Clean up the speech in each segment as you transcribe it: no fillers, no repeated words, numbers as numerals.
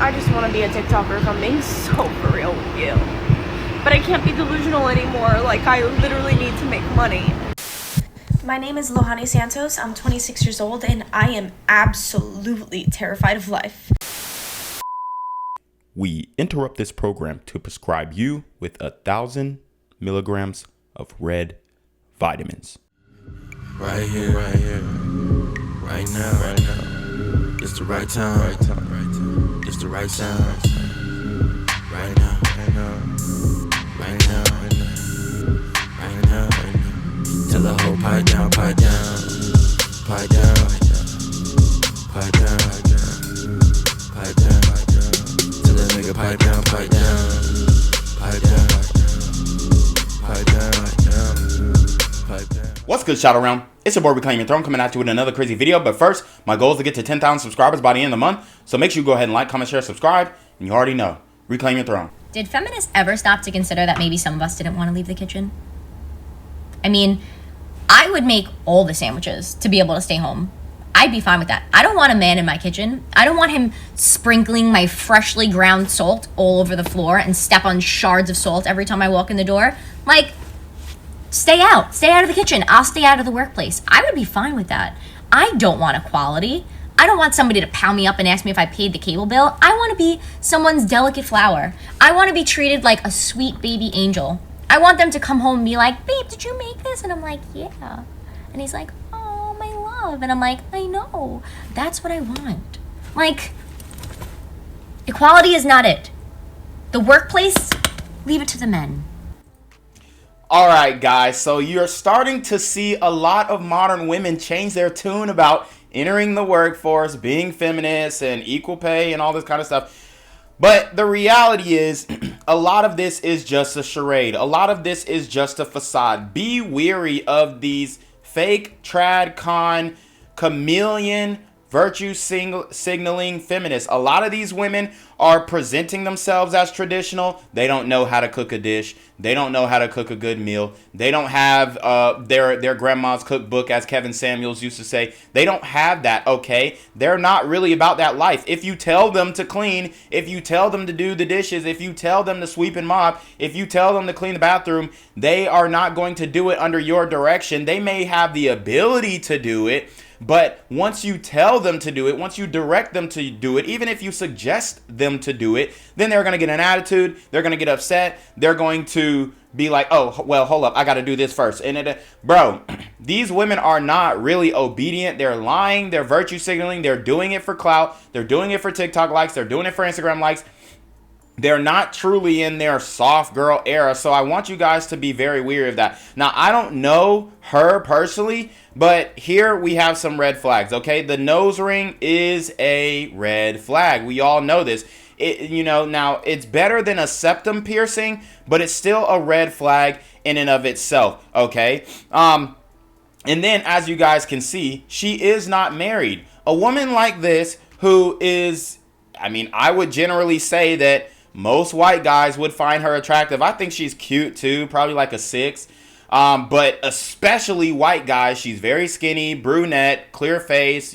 I just want to be a TikToker if I'm being so for real with you. But I can't be delusional anymore. Like, I literally need to make money. My name is Lohani Santos. I'm 26 years old, and I am absolutely terrified of life. We interrupt this program to prescribe you with 1,000 milligrams of red vitamins. Right here, right now. It's the right time, It's the right sound. Right now. Tell the whole pipe down. Tell the nigga pipe down. What's good, Shadow Realm? It's your boy Reclaim Your Throne coming at you with another crazy video. But first, my goal is to get to 10,000 subscribers by the end of the month. So make sure you go ahead and like, comment, share, subscribe. And you already know, Reclaim Your Throne. Did feminists ever stop to consider that maybe some of us didn't want to leave the kitchen? I mean, I would make all the sandwiches to be able to stay home. I'd be fine with that. I don't want a man in my kitchen. I don't want him sprinkling my freshly ground salt all over the floor and step on shards of salt every time I walk in the door. Like, stay out of the kitchen. I'll stay out of the workplace. I would be fine with that. I don't want equality. I don't want somebody to pound me up and ask me if I paid the cable bill. I want to be someone's delicate flower. I want to be treated like a sweet baby angel. I want them to come home and be like, babe, did you make this? And I'm like, yeah. And he's like, oh, my love. And I'm like, I know. That's what I want. Like, equality is not it. The workplace, leave it to the men. All right, guys. So you're starting to see a lot of modern women change their tune about entering the workforce, being feminists and equal pay and all this kind of stuff. But the reality is a lot of this is just a charade. A lot of this is just a facade. Be weary of these fake trad con chameleon virtue signaling feminists. A lot of these women are presenting themselves as traditional. They don't know how to cook a dish. They don't know how to cook a good meal. They don't have their grandma's cookbook, as Kevin Samuels used to say. They don't have that, okay? They're not really about that life. If you tell them to clean, if you tell them to do the dishes, if you tell them to sweep and mop, if you tell them to clean the bathroom, they are not going to do it under your direction. They may have the ability to do it, but once you tell them to do it, once you direct them to do it, even if you suggest them to do it, then they're going to get an attitude. They're going to get upset. They're going to be like, oh, well, hold up. I got to do this first. And bro, these women are not really obedient. They're lying. They're virtue signaling. They're doing it for clout. They're doing it for TikTok likes. They're doing it for Instagram likes. They're not truly in their soft girl era. So I want you guys to be very wary of that. Now, I don't know her personally, but here we have some red flags, okay? The nose ring is a red flag. We all know this. Now it's better than a septum piercing, but it's still a red flag in and of itself, okay? And then, as you guys can see, she is not married. A woman like this who is, I would generally say that most white guys would find her attractive. I think she's cute too, probably like a 6. But especially white guys, she's very skinny, brunette, clear face,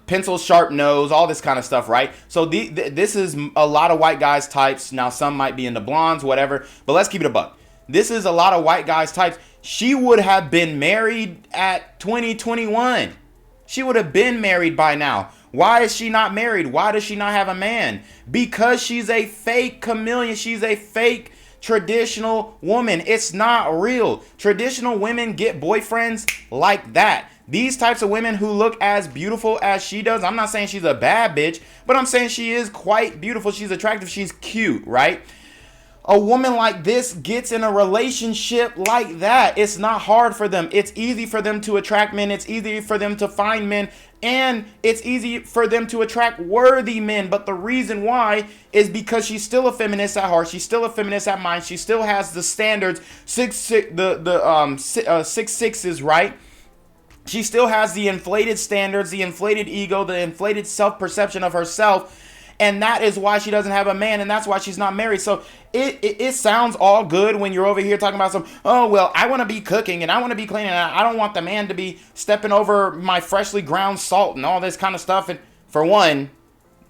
pencil sharp nose, all this kind of stuff, right? So this is a lot of white guys types. Now some might be into blondes, whatever, but let's keep it a buck. This is a lot of white guys types. She would have been married at 2021. She would have been married by now. Why is she not married? Why does she not have a man? Because she's a fake chameleon. She's a fake traditional woman. It's not real. Traditional women get boyfriends like that. These types of women who look as beautiful as she does, I'm not saying she's a bad bitch, but I'm saying she is quite beautiful. She's attractive. She's cute, right? A woman like this gets in a relationship like that. It's not hard for them. It's easy for them to attract men. It's easy for them to find men. And it's easy for them to attract worthy men. But the reason why is because she's still a feminist at heart. She's still a feminist at mind. She still has the standards, 6'6", right? She still has the inflated standards, the inflated ego, the inflated self-perception of herself. And that is why she doesn't have a man, and that's why she's not married. So it sounds all good when you're over here talking about oh, well, I want to be cooking, and I want to be cleaning, and I don't want the man to be stepping over my freshly ground salt and all this kind of stuff. And for one,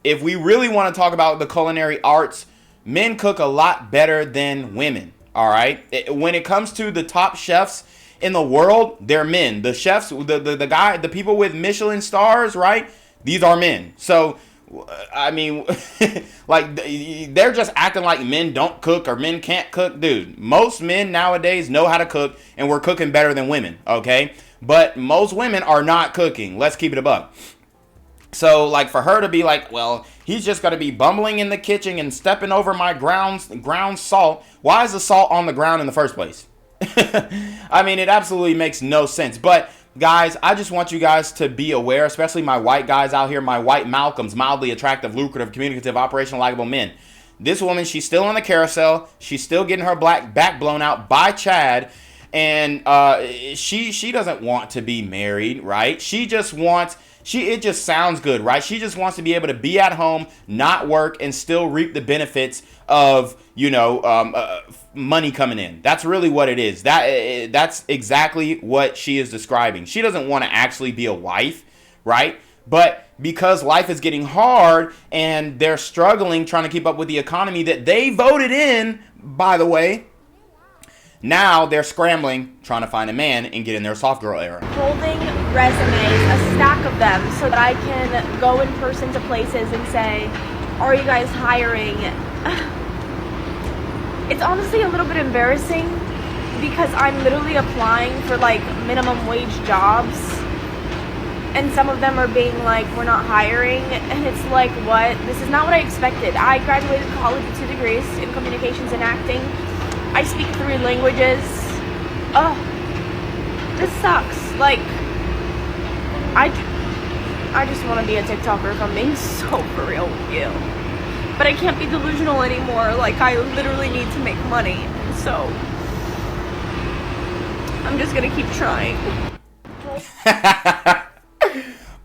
if we really want to talk about the culinary arts, men cook a lot better than women. All right. When it comes to the top chefs in the world, they're men. The chefs, the people with Michelin stars, right? These are men. So, I mean, like, they're just acting like men don't cook or men can't cook. Dude, most men nowadays know how to cook, and we're cooking better than women, okay? But most women are not cooking. Let's keep it a buck. So, like, for her to be like, well, he's just going to be bumbling in the kitchen and stepping over my ground salt. Why is the salt on the ground in the first place? I mean, it absolutely makes no sense. But, guys, I just want you guys to be aware, especially my white guys out here, my white Malcolms, mildly attractive, lucrative, communicative, operational, likable men. This woman, she's still on the carousel. She's still getting her black back blown out by Chad. And she doesn't want to be married, right? She just wants... it just sounds good, right? She just wants to be able to be at home, not work, and still reap the benefits of, money coming in. That's really what it is. That's exactly what she is describing. She doesn't want to actually be a wife, right? But because life is getting hard and they're struggling trying to keep up with the economy that they voted in, by the way, now they're scrambling, trying to find a man and get in their soft girl era. Holding resumes, a stack of them, so that I can go in person to places and say, are you guys hiring? It's honestly a little bit embarrassing because I'm literally applying for like minimum wage jobs, and some of them are being like, we're not hiring, and it's like, what? This is not what I expected. I graduated college with 2 degrees in communications and acting. I speak 3 languages. Oh, this sucks. Like, I just want to be a TikToker, if I'm being so for real with you. But I can't be delusional anymore. Like, I literally need to make money. So, I'm just gonna keep trying.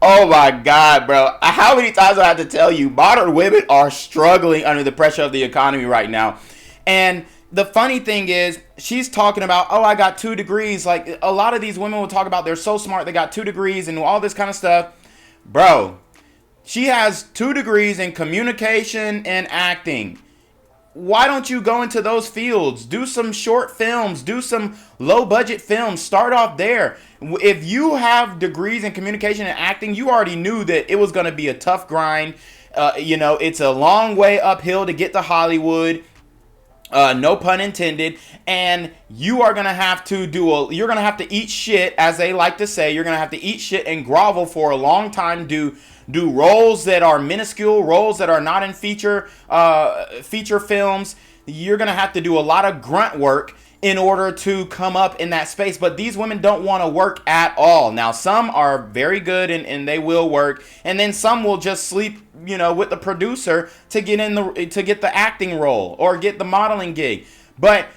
Oh my God, bro. How many times do I have to tell you, modern women are struggling under the pressure of the economy right now. And the funny thing is, she's talking about, oh, I got 2 degrees. Like, a lot of these women will talk about they're so smart, they got 2 degrees and all this kind of stuff. Bro, she has 2 degrees in communication and acting. Why don't you go into those fields? Do some short films. Do some low-budget films. Start off there. If you have degrees in communication and acting, you already knew that it was going to be a tough grind. It's a long way uphill to get to Hollywood. No pun intended. And you are going to have to you're going to have to eat shit, as they like to say. You're going to have to eat shit and grovel for a long time, do roles that are minuscule, roles that are not in feature films. You're going to have to do a lot of grunt work in order to come up in that space. But these women don't want to work at all. Now, some are very good and they will work. And then some will just sleep, with the producer to get the acting role or get the modeling gig. But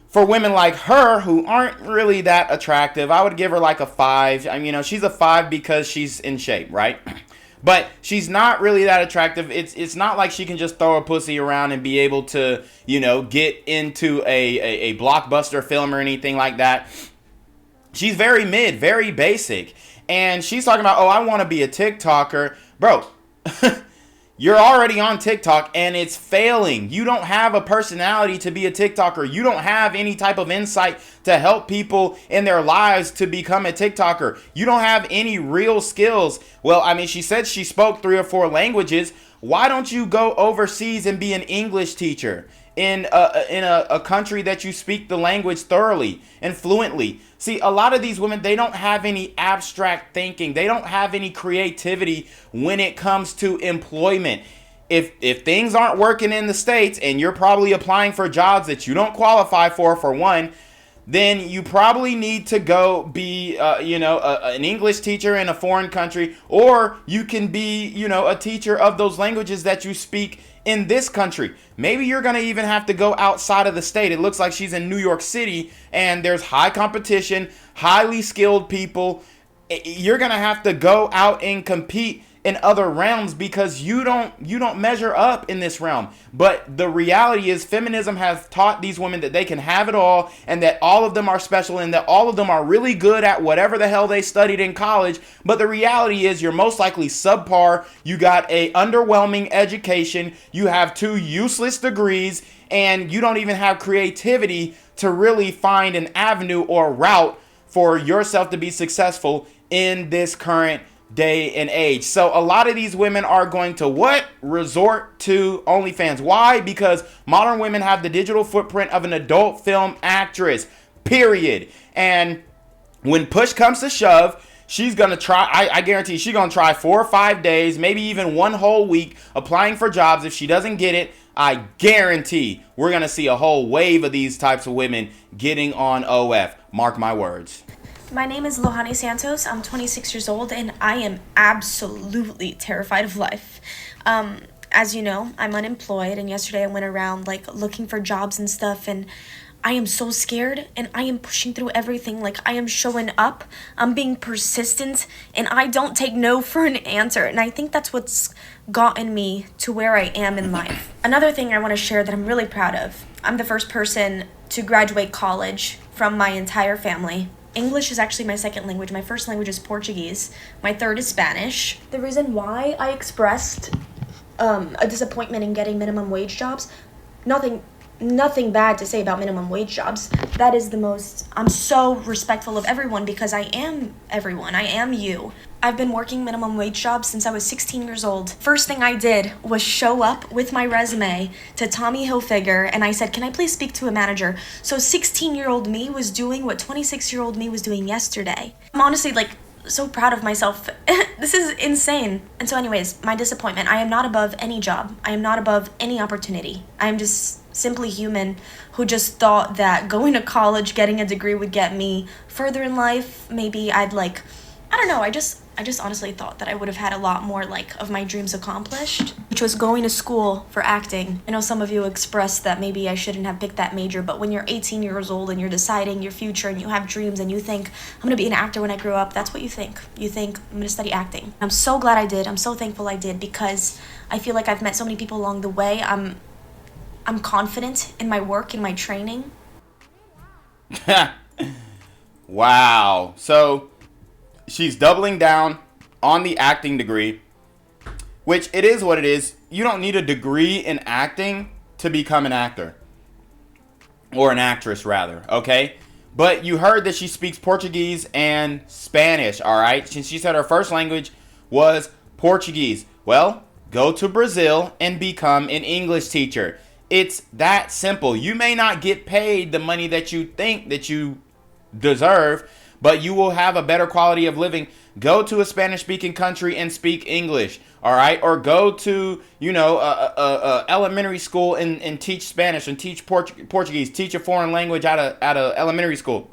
for women like her who aren't really that attractive, I would give her like a 5. I mean, she's a 5 because she's in shape, right? But she's not really that attractive. It's not like she can just throw a pussy around and be able to, get into a blockbuster film or anything like that. She's very mid, very basic. And she's talking about, oh, I want to be a TikToker. Bro, you're already on TikTok and it's failing. You don't have a personality to be a TikToker. You don't have any type of insight to help people in their lives to become a TikToker. You don't have any real skills. Well, I mean, she said she spoke 3 or 4 languages. Why don't you go overseas and be an English teacher in a country that you speak the language thoroughly and fluently? See, a lot of these women, they don't have any abstract thinking. They don't have any creativity when it comes to employment. If things aren't working in the States and you're probably applying for jobs that you don't qualify for one, then you probably need to go be, an English teacher in a foreign country, or you can be, a teacher of those languages that you speak in this country. Maybe you're going to even have to go outside of the state. It looks like she's in New York City and there's high competition, highly skilled people. You're going to have to go out and compete in other realms because you don't measure up in this realm. But the reality is feminism has taught these women that they can have it all, and that all of them are special, and that all of them are really good at whatever the hell they studied in college. But the reality is you're most likely subpar. You got a underwhelming education. You have 2 useless degrees, and you don't even have creativity to really find an avenue or route for yourself to be successful in this current day and age. So a lot of these women are going to what? Resort to OnlyFans. Why? Because modern women have the digital footprint of an adult film actress, period. And when push comes to shove, she's going to try, I guarantee she's going to try 4 or 5 days, maybe even 1 whole week applying for jobs. If she doesn't get it, I guarantee we're going to see a whole wave of these types of women getting on OF. Mark my words. My name is Lohani Santos. I'm 26 years old, and I am absolutely terrified of life. As you know, I'm unemployed, and yesterday I went around like looking for jobs and stuff, and I am so scared, and I am pushing through everything. Like, I am showing up, I'm being persistent, and I don't take no for an answer. And I think that's what's gotten me to where I am in life. Another thing I want to share that I'm really proud of. I'm the first person to graduate college from my entire family. English is actually my second language. My first language is Portuguese. My third is Spanish. The reason why I expressed a disappointment in getting minimum wage jobs, nothing bad to say about minimum wage jobs. That is the most, I'm so respectful of everyone because I am everyone. I am you. I've been working minimum wage jobs since I was 16 years old. First thing I did was show up with my resume to Tommy Hilfiger, and I said, can I please speak to a manager? So 16-year-old me was doing what 26-year-old me was doing yesterday. I'm honestly so proud of myself. This is insane. And so anyways, my disappointment, I am not above any job. I am not above any opportunity. I am just simply human who just thought that going to college, getting a degree would get me further in life. Maybe I don't know, I just honestly thought that I would have had a lot more of my dreams accomplished, which was going to school for acting. I know some of you expressed that maybe I shouldn't have picked that major, but when you're 18 years old and you're deciding your future and you have dreams and you think, I'm going to be an actor when I grow up, that's what you think. You think, I'm going to study acting. I'm so glad I did. I'm so thankful I did because I feel like I've met so many people along the way. I'm confident in my work, in my training. Wow. So she's doubling down on the acting degree, which it is what it is. You don't need a degree in acting to become an actor. Or an actress, rather, okay? But you heard that she speaks Portuguese and Spanish, all right? She said her first language was Portuguese. Well, go to Brazil and become an English teacher. It's that simple. You may not get paid the money that you think that you deserve, but you will have a better quality of living. Go to a Spanish-speaking country and speak English, all right? Or go to, elementary school and teach Spanish and teach Portuguese. Teach a foreign language at a elementary school.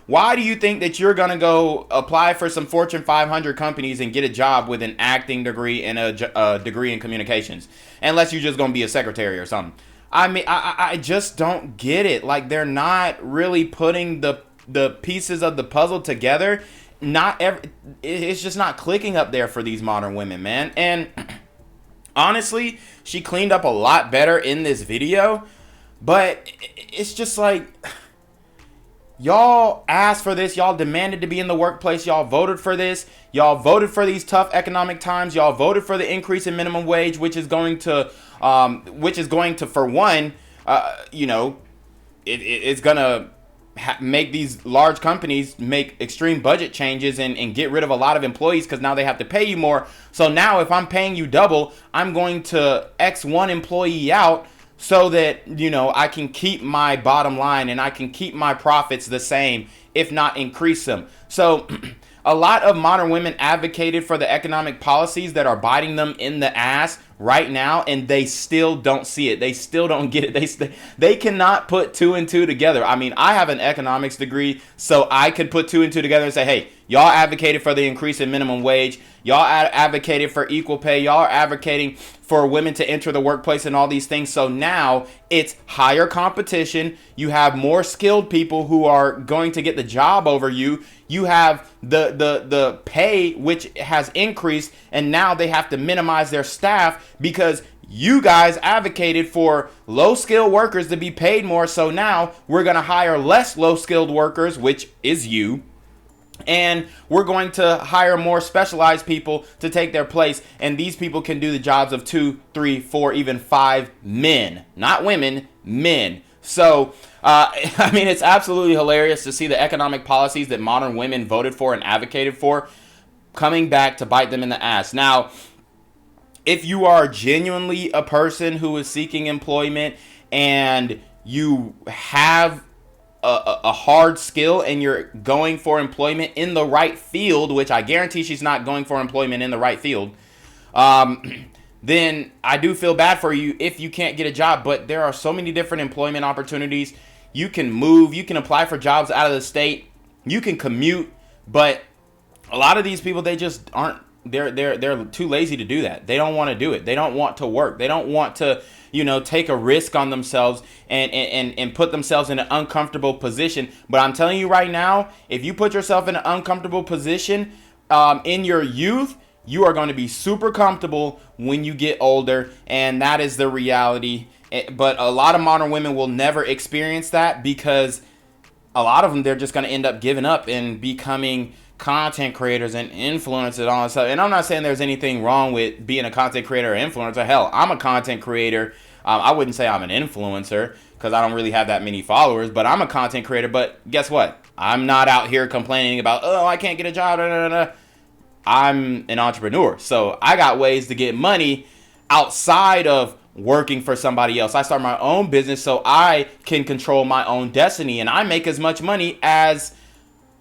Why do you think that you're going to go apply for some Fortune 500 companies and get a job with an acting degree and a degree in communications? Unless you're just going to be a secretary or something. I mean, I just don't get it. Like, they're not really putting the pieces of the puzzle together. It's just not clicking up there for these modern women, man. And honestly, she cleaned up a lot better in this video. But it's just like, y'all asked for this. Y'all demanded to be in the workplace. Y'all voted for this. Y'all voted for these tough economic times. Y'all voted for the increase in minimum wage, which is going to, for one, it's going to make these large companies make extreme budget changes and get rid of a lot of employees because now they have to pay you more. So now if I'm paying you double, I'm going to X one employee out so that, I can keep my bottom line and I can keep my profits the same, if not increase them. So a lot of modern women advocated for the economic policies that are biting them in the ass right now, and they still don't see it. They still don't get it. They cannot put 2 and 2 together. I mean, I have an economics degree, so I could put 2 and 2 together and say, hey, y'all advocated for the increase in minimum wage. Y'all advocated for equal pay. Y'all are advocating for women to enter the workplace and all these things. So now it's higher competition. You have more skilled people who are going to get the job over you. You have the pay, which has increased, and now they have to minimize their staff because you guys advocated for low-skilled workers to be paid more. So now we're going to hire less low-skilled workers, which is you. And we're going to hire more specialized people to take their place. And these people can do the jobs of 2, 3, 4, even 5 men. Not women, men. So, I mean, it's absolutely hilarious to see the economic policies that modern women voted for and advocated for coming back to bite them in the ass. Now, if you are genuinely a person who is seeking employment and you have a hard skill and you're going for employment in the right field, which I guarantee she's not going for employment in the right field, then I do feel bad for you if you can't get a job. But there are so many different employment opportunities. You can move, you can apply for jobs out of the state, you can commute, but a lot of these people, they just aren't, they're too lazy to do that. They don't want to do it. They don't want to work. They don't want to, take a risk on themselves and put themselves in an uncomfortable position. But I'm telling you right now, if you put yourself in an uncomfortable position in your youth, you are going to be super comfortable when you get older. And that is the reality. But a lot of modern women will never experience that because a lot of them, they're just going to end up giving up and becoming content creators and influencers and all that stuff. And I'm not saying there's anything wrong with being a content creator or influencer. Hell, I'm a content creator. I wouldn't say I'm an influencer because I don't really have that many followers, but I'm a content creator. But guess what? I'm not out here complaining about, oh, I can't get a job. I'm an entrepreneur. So I got ways to get money outside of working for somebody else. I start my own business so I can control my own destiny, and I make as much money as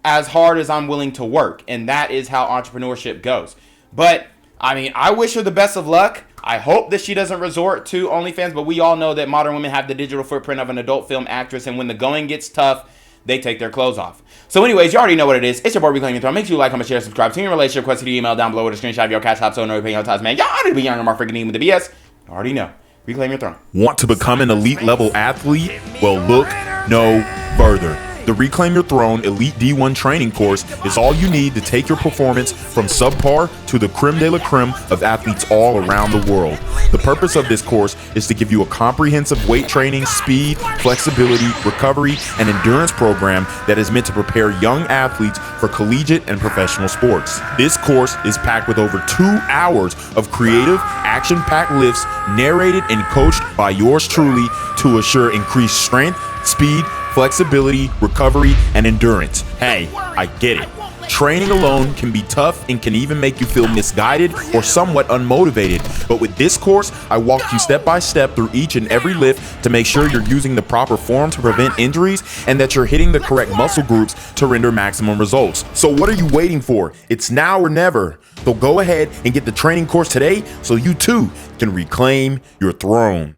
hard as I'm willing to work. And that is how entrepreneurship goes. But I mean, I wish her the best of luck. I hope that she doesn't resort to OnlyFans, but we all know that modern women have the digital footprint of an adult film actress, and when the going gets tough, they take their clothes off. So anyways, you already know what it is. It's your boy Reclaim Your Throne. Make sure you like, comment, share, subscribe. To your relationship request, the email down below with a screenshot of your CashApp so no paying your ties, man. Y'all need to be younger, more freaking with the BS. You already know. Reclaim Your Throne. Want to become an elite level athlete? Well, look no further. The Reclaim Your Throne Elite D1 training course is all you need to take your performance from subpar to the creme de la creme of athletes all around the world. The purpose of this course is to give you a comprehensive weight training, speed, flexibility, recovery, and endurance program that is meant to prepare young athletes for collegiate and professional sports. This course is packed with over 2 hours of creative, action-packed lifts narrated and coached by yours truly to assure increased strength, speed, flexibility, recovery, and endurance. Hey, I get it. Training alone can be tough and can even make you feel misguided or somewhat unmotivated. But with this course, I walk you step by step through each and every lift to make sure you're using the proper form to prevent injuries and that you're hitting the correct muscle groups to render maximum results. So what are you waiting for? It's now or never. So go ahead and get the training course today so you too can reclaim your throne.